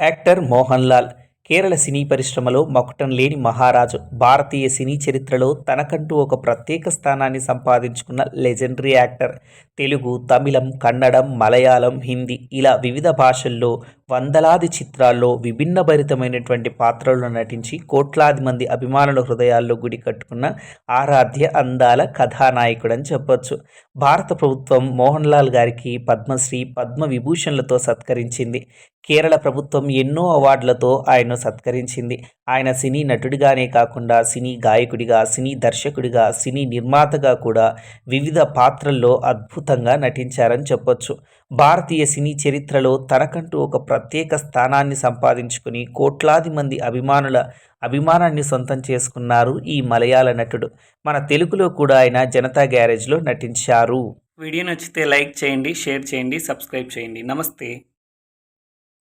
Actor Mohan Lal Kerala సినీ పరిశ్రమలో మకుటం లేని మహారాజు. భారతీయ సినీ చరిత్రలో తనకంటూ ఒక ప్రత్యేక స్థానాన్ని సంపాదించుకున్న లెజెండరీ యాక్టర్. తెలుగు, తమిళం, కన్నడం, మలయాళం, హిందీ ఇలా వివిధ భాషల్లో వందలాది చిత్రాల్లో విభిన్నభరితమైనటువంటి పాత్రల్లో నటించి కోట్లాది మంది అభిమానుల హృదయాల్లో గుడి కట్టుకున్న ఆరాధ్య అందాల కథానాయకుడని చెప్పొచ్చు. భారత ప్రభుత్వం మోహన్ లాల్ గారికి పద్మశ్రీ, పద్మ విభూషణ్లతో సత్కరించింది. కేరళ ప్రభుత్వం ఎన్నో అవార్డులతో ఆయన్ను సత్కరించింది. ఆయన సినీ నటుడిగానే కాకుండా సినీ గాయకుడిగా, సినీ దర్శకుడిగా, సినీ నిర్మాతగా కూడా వివిధ పాత్రల్లో అద్భుతంగా నటించారని చెప్పొచ్చు. భారతీయ సినీ చరిత్రలో తనకంటూ ఒక ప్రత్యేక స్థానాన్ని సంపాదించుకుని కోట్లాది మంది అభిమానాన్ని సొంతం చేసుకున్నారు ఈ మలయాళ నటుడు. మన తెలుగులో కూడా ఆయన జనతా గ్యారేజ్లో నటించారు. వీడియో నచ్చితే లైక్ చేయండి, షేర్ చేయండి, సబ్స్క్రైబ్ చేయండి. నమస్తే.